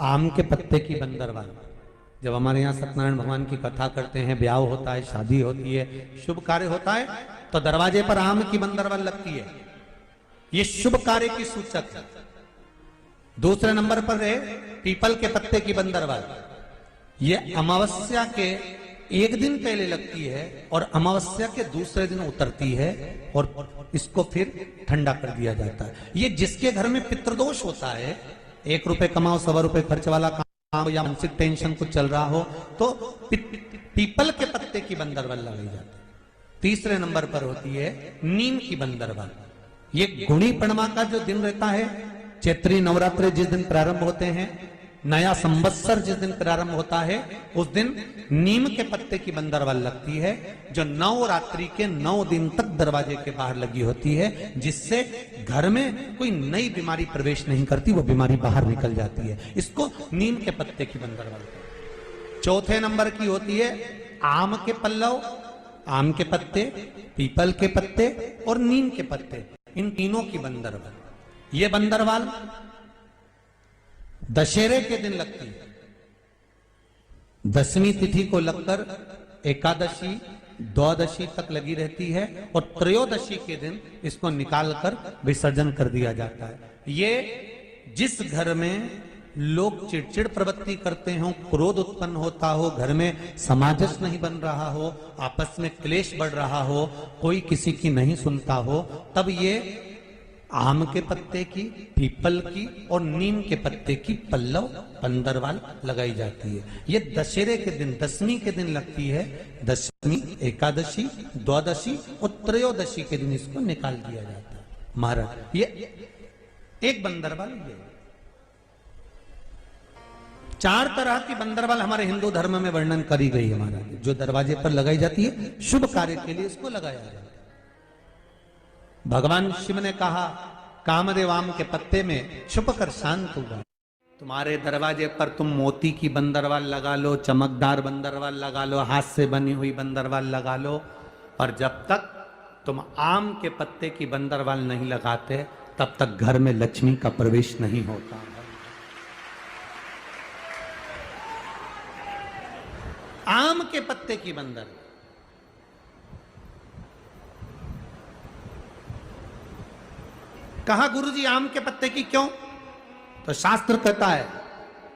आम के पत्ते की बंदरवाल। जब हमारे यहाँ सत्यनारायण भगवान की कथा करते हैं, ब्याह होता है, शादी होती है, शुभ कार्य होता है, तो दरवाजे पर आम की बंदरवाल लगती है। ये शुभ कार्य की सूचक है। दूसरे नंबर पर है पीपल के पत्ते की बंदरवाल। ये अमावस्या के एक दिन पहले लगती है और अमावस्या के दूसरे दिन उतरती है और इसको फिर ठंडा कर दिया जाता है। ये जिसके घर में पितृदोष होता है, 1 रुपए कमाओ 1.25 रुपए खर्च वाला काम या मानसिक टेंशन कुछ चल रहा हो, तो पीपल के पत्ते की बंदरवाल लगाई जाती है। तीसरे नंबर पर होती है नीम की बंदरवाल। ये गुणी पूर्णिमा का जो दिन रहता है, चैत्री नवरात्रि जिस दिन प्रारंभ होते हैं, नया संवत्सर जिस दिन प्रारंभ होता है, उस दिन नीम के पत्ते की बंदरवाल लगती है, जो नवरात्रि के 9 दिन तक दरवाजे के बाहर लगी होती है, जिससे घर में कोई नई बीमारी प्रवेश नहीं करती, वो बीमारी बाहर निकल जाती है। इसको नीम के पत्ते की बंदरवाल। चौथे नंबर की होती है आम के पल्लव, आम के पत्ते, पीपल के पत्ते और नीम के पत्ते, इन तीनों की बंदरवाल। ये बंदरवाल दशहरे के दिन लगती है। 10वीं तिथि को लगकर एकादशी द्वादशी तक लगी रहती है और त्रयोदशी के दिन इसको निकालकर विसर्जन कर दिया जाता है। ये जिस घर में लोग चिड़चिड़ प्रवृत्ति करते हो, क्रोध उत्पन्न होता हो, घर में सामंजस्य नहीं बन रहा हो, आपस में क्लेश बढ़ रहा हो, कोई किसी की नहीं सुनता हो, तब ये आम के पत्ते की, पीपल की और नीम के पत्ते की पल्लव बंदरवाल लगाई जाती है। ये दशहरे के दिन 10वीं के दिन लगती है। 10वीं, एकादशी, द्वादशी और त्रयोदशी के दिन इसको निकाल दिया जाता है। महाराज ये एक बंदरवाल, ये 4 तरह की बंदरवाल हमारे हिंदू धर्म में वर्णन करी गई है महाराज, जो दरवाजे पर लगाई जाती है, शुभ कार्य के लिए इसको लगाया जाता है। भगवान शिव ने कहा कामदेव आम के पत्ते में छुप कर शांत हुआ। तुम्हारे दरवाजे पर तुम मोती की बंदरवाल लगा लो, चमकदार बंदरवाल लगा लो, हाथ से बनी हुई बंदरवाल लगा लो, और जब तक तुम आम के पत्ते की बंदरवाल नहीं लगाते तब तक घर में लक्ष्मी का प्रवेश नहीं होता। आम के पत्ते की बंदरवाल। कहा गुरुजी आम के पत्ते की क्यों? तो शास्त्र कहता है,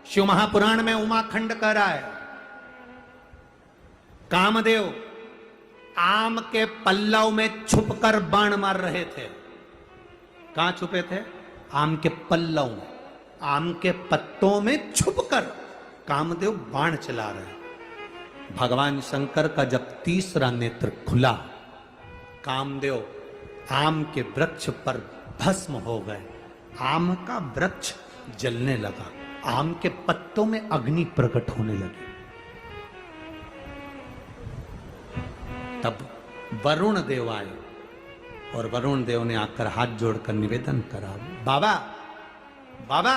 शिव महापुराण में उमाखंड कह रहा है, कामदेव आम के पल्लव में छुपकर बाण मार रहे थे। कहां छुपे थे? आम के पल्लव में, आम के पत्तों में छुपकर कामदेव बाण चला रहे। भगवान शंकर का जब तीसरा नेत्र खुला, कामदेव आम के वृक्ष पर भस्म हो गए, आम का वृक्ष जलने लगा, आम के पत्तों में अग्नि प्रकट होने लगी। तब वरुण देव आए और वरुण देव ने आकर हाथ जोड़कर निवेदन करा, बाबा बाबा।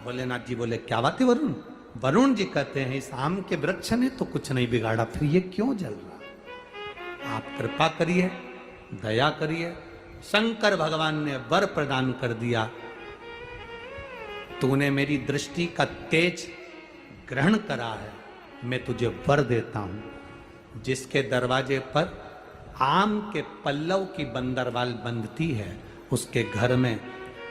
भोलेनाथ जी बोले क्या बात है वरुण? वरुण जी कहते हैं इस आम के वृक्ष ने तो कुछ नहीं बिगाड़ा, फिर ये क्यों जल रहा? आप कृपा करिए, दया करिए। शंकर भगवान ने वर प्रदान कर दिया, तूने मेरी दृष्टि का तेज ग्रहण करा है, मैं तुझे वर देता हूं। जिसके दरवाजे पर आम के पल्लव की बंदरवाल बंधती है, उसके घर में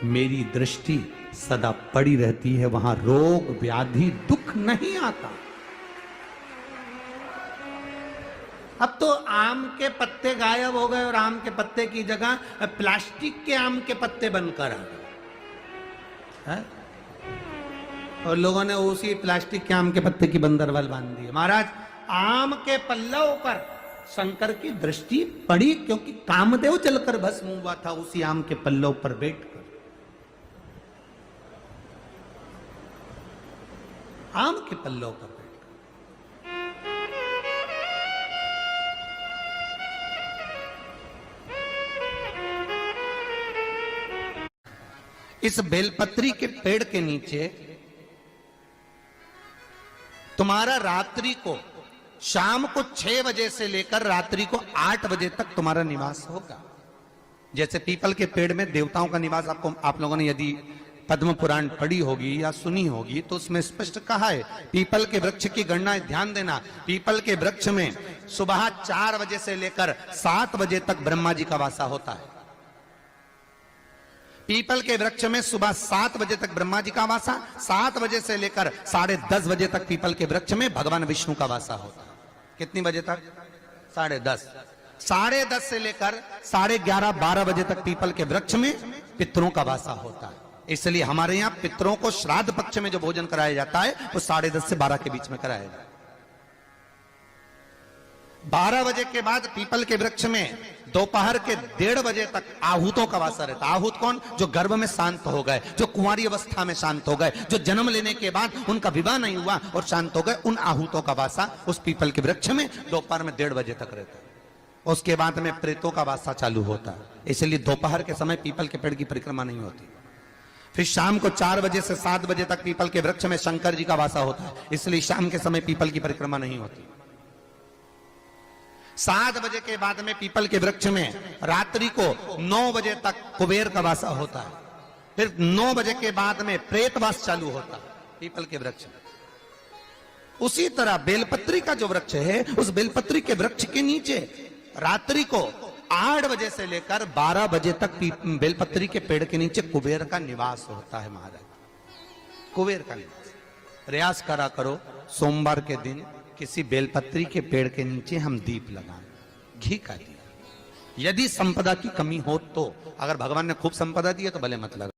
मेरी दृष्टि सदा पड़ी रहती है, वहां रोग व्याधि दुख नहीं आता। अब तो आम के पत्ते गायब हो गए और आम के पत्ते की जगह प्लास्टिक के आम के पत्ते बनकर आ गए, और लोगों ने उसी प्लास्टिक के आम के पत्ते की बंदरवाल बांध दी। महाराज आम के पल्लव पर शंकर की दृष्टि पड़ी, क्योंकि कामदेव जलकर भस्म हुआ था उसी आम के पल्लव पर बैठकर। आम के पल्लव पर इस बेलपत्री के पेड़ के नीचे तुम्हारा रात्रि को, शाम को 6 बजे से लेकर रात्रि को 8 बजे तक तुम्हारा निवास होगा। जैसे पीपल के पेड़ में देवताओं का निवास आपको, आप लोगों ने यदि पद्म पुराण पढ़ी होगी या सुनी होगी तो उसमें स्पष्ट कहा है, पीपल के वृक्ष की गणना, ध्यान देना, पीपल के वृक्ष में सुबह 4 बजे से लेकर 7 बजे तक ब्रह्मा जी का वासा होता है। पीपल के वृक्ष में सुबह 7 बजे तक ब्रह्मा जी का वासा, 7 बजे से लेकर 10:30 बजे तक पीपल के वृक्ष में भगवान विष्णु का वासा होता है। कितनी बजे तक? 10:30। 10:30 से लेकर 11:30 12 बजे तक पीपल के वृक्ष में पितरों का वासा होता है। इसलिए हमारे यहाँ पितरों को श्राद्ध पक्ष में जो भोजन कराया जाता है वो 10:30 से 12 के बीच में कराया जाता है। 12 बजे के बाद पीपल के वृक्ष में दोपहर के 1:30 बजे तक आहूतों का वासा रहता है। आहूत कौन? जो गर्भ में शांत हो गए, जो कुंवारी अवस्था में शांत हो गए, जो जन्म लेने के बाद उनका विवाह नहीं हुआ और शांत हो गए, उन आहूतों का वासा उस पीपल के वृक्ष में दोपहर में 1:30 बजे तक रहता है। उसके बाद में प्रेतों का वासा चालू होता है। इसलिए दोपहर के समय पीपल के पेड़ की परिक्रमा नहीं होती। फिर शाम को 4 बजे से 7 बजे तक पीपल के वृक्ष में शंकर जी का वासा होता है। इसलिए शाम के समय पीपल की परिक्रमा नहीं होती। 7 बजे के बाद में पीपल के वृक्ष में रात्रि को 9 बजे तक कुबेर का वासा होता है। फिर 9 बजे के बाद में प्रेतवास चालू होता है पीपल के वृक्ष में। उसी तरह बेलपत्री का जो वृक्ष है, उस बेलपत्री के वृक्ष के नीचे रात्रि को 8 बजे से लेकर 12 बजे तक बेलपत्री के पेड़ के नीचे कुबेर का निवास होता है। महाराज, कुबेर का निवास। प्रयास करा करो, सोमवार के दिन किसी बेलपत्री के पेड़ के नीचे हम दीप लगाएं, घी का दिया। यदि संपदा की कमी हो तो, अगर भगवान ने खूब संपदा दी है तो भले मत लगा।